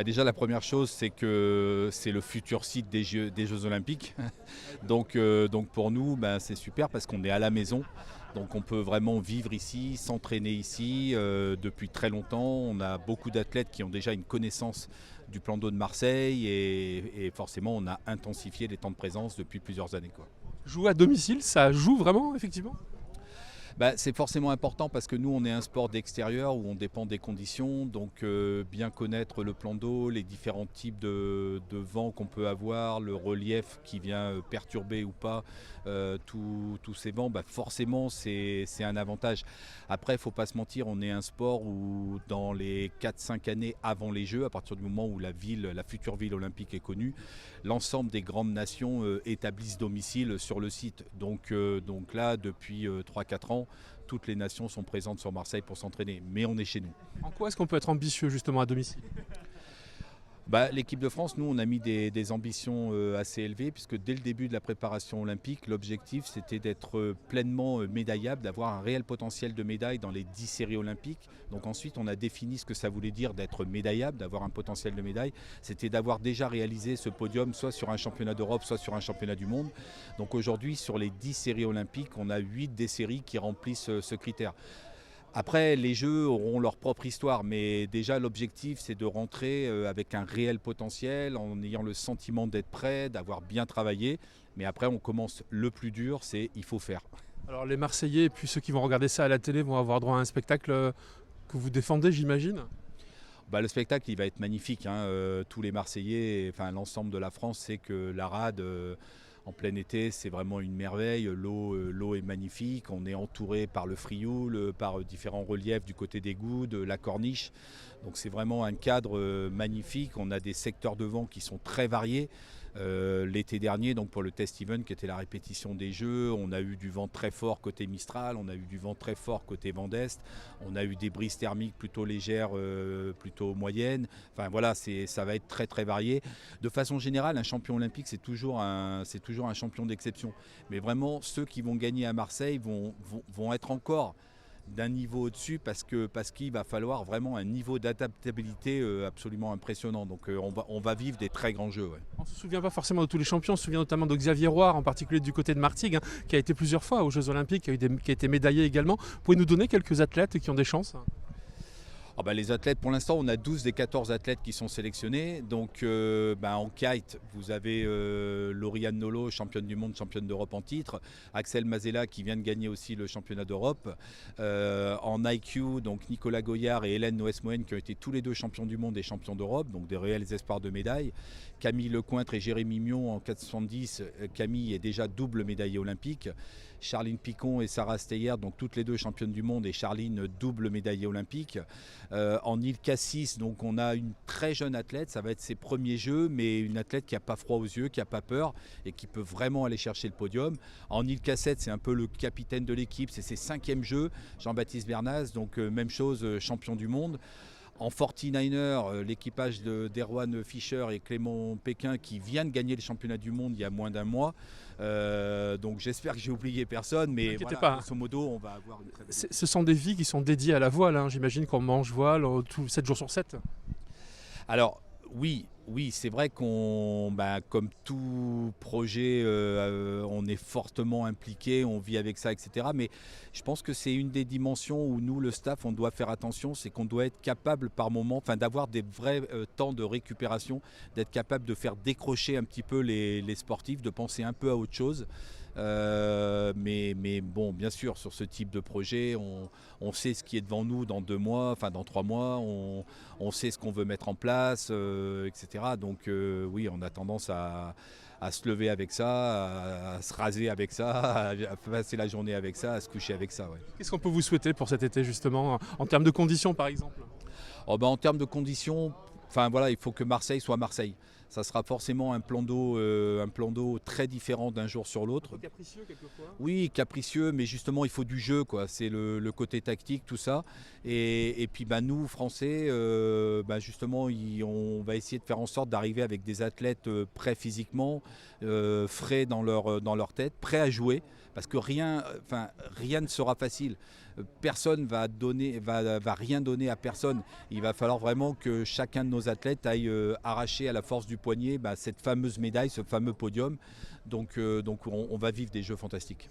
Déjà, la première chose, c'est que c'est le futur site des Jeux Olympiques. Donc pour nous, c'est super parce qu'on est à la maison. Donc on peut vraiment vivre ici, s'entraîner ici depuis très longtemps. On a beaucoup d'athlètes qui ont déjà une connaissance du plan d'eau de Marseille et forcément on a intensifié les temps de présence depuis plusieurs années, quoi. Jouer à domicile, ça joue vraiment, effectivement? C'est forcément important parce que nous, on est un sport d'extérieur où on dépend des conditions. Donc, bien connaître le plan d'eau, les différents types de vents qu'on peut avoir, le relief qui vient perturber ou pas tous ces vents, forcément, c'est un avantage. Après, il ne faut pas se mentir, on est un sport où dans les 4-5 années avant les Jeux, à partir du moment où la future ville olympique est connue, l'ensemble des grandes nations établissent domicile sur le site. Donc là, depuis 3-4 ans, toutes les nations sont présentes sur Marseille pour s'entraîner, mais on est chez nous. En quoi est-ce qu'on peut être ambitieux justement à domicile? L'équipe de France, nous, on a mis des ambitions assez élevées, puisque dès le début de la préparation olympique, l'objectif, c'était d'être pleinement médaillable, d'avoir un réel potentiel de médaille dans les 10 séries olympiques. Donc ensuite, on a défini ce que ça voulait dire d'être médaillable, d'avoir un potentiel de médaille. C'était d'avoir déjà réalisé ce podium, soit sur un championnat d'Europe, soit sur un championnat du monde. Donc aujourd'hui, sur les 10 séries olympiques, on a 8 des séries qui remplissent ce critère. Après, les Jeux auront leur propre histoire, mais déjà l'objectif c'est de rentrer avec un réel potentiel, en ayant le sentiment d'être prêt, d'avoir bien travaillé. Mais après, on commence le plus dur, c'est il faut faire. Alors les Marseillais et puis ceux qui vont regarder ça à la télé vont avoir droit à un spectacle que vous défendez, j'imagine? Le spectacle il va être magnifique, hein. Tous les Marseillais, enfin l'ensemble de la France sait que la rade en plein été, c'est vraiment une merveille. L'eau est magnifique. On est entouré par le Frioul, par différents reliefs du côté des Goudes, la Corniche. Donc c'est vraiment un cadre magnifique. On a des secteurs de vent qui sont très variés. L'été dernier, donc pour le test event qui était la répétition des Jeux, on a eu du vent très fort côté Mistral, on a eu du vent très fort côté vent d'Est, on a eu des brises thermiques plutôt légères, plutôt moyennes. Enfin voilà, ça va être très très varié. De façon générale, un champion olympique, c'est toujours un champion d'exception. Mais vraiment, ceux qui vont gagner à Marseille vont être encore d'un niveau au-dessus parce qu'il va falloir vraiment un niveau d'adaptabilité absolument impressionnant. Donc on va vivre des très grands jeux. Ouais. On ne se souvient pas forcément de tous les champions, on se souvient notamment de Xavier Roire, en particulier du côté de Martigues, qui a été plusieurs fois aux Jeux Olympiques, qui a été médaillé également. Vous pouvez nous donner quelques athlètes qui ont des chances? Les athlètes, pour l'instant, on a 12 des 14 athlètes qui sont sélectionnés. Donc en kite, vous avez Lauriane Nolo, championne du monde, championne d'Europe en titre. Axel Mazella qui vient de gagner aussi le championnat d'Europe. En IQ, donc Nicolas Goyard et Hélène Noës-Mohen qui ont été tous les deux champions du monde et champions d'Europe, donc des réels espoirs de médaille. Camille Lecointre et Jérémy Mion en 470. Camille est déjà double médaillée olympique. Charline Picon et Sarah Steyer, donc toutes les deux championnes du monde, et Charline double médaillée olympique. En île Cassis, donc on a une très jeune athlète, ça va être ses premiers Jeux, mais une athlète qui n'a pas froid aux yeux, qui n'a pas peur et qui peut vraiment aller chercher le podium. En île Cassette, c'est un peu le capitaine de l'équipe, c'est ses 5e Jeux, Jean-Baptiste Bernaz, donc même chose, champion du monde. En 49er, l'équipage d'Erwan Fischer et Clément Péquin qui vient de gagner le championnat du monde il y a moins d'un mois. Donc j'espère que j'ai oublié personne, mais voilà, pas. Grosso modo, on va avoir une très belle... Ce sont des vies qui sont dédiées à la voile, hein. J'imagine qu'on mange voile 7 jours sur 7. Alors oui, c'est vrai comme tout projet, on est fortement impliqué, on vit avec ça, etc. Mais je pense que c'est une des dimensions où nous, le staff, on doit faire attention, c'est qu'on doit être capable par moment, d'avoir des vrais temps de récupération, d'être capable de faire décrocher un petit peu les sportifs, de penser un peu à autre chose. Mais bon, bien sûr, sur ce type de projet, on sait ce qui est devant nous dans 2 mois, dans 3 mois, on sait ce qu'on veut mettre en place, etc. Donc oui, on a tendance à se lever avec ça, à se raser avec ça, à passer la journée avec ça, à se coucher avec ça. Ouais. Qu'est-ce qu'on peut vous souhaiter pour cet été justement, en termes de conditions par exemple? En termes de conditions, il faut que Marseille soit Marseille. Ça sera forcément un plan d'eau très différent d'un jour sur l'autre. Capricieux quelquefois? Oui, capricieux, mais justement il faut du jeu, quoi. C'est le côté tactique, tout ça. Et puis nous, Français, justement, on va essayer de faire en sorte d'arriver avec des athlètes prêts physiquement, frais dans leur tête, prêts à jouer, parce que rien ne sera facile. personne va rien donner à personne. Il va falloir vraiment que chacun de nos athlètes aille arracher à la force du poignet cette fameuse médaille, ce fameux podium. Donc on va vivre des Jeux fantastiques.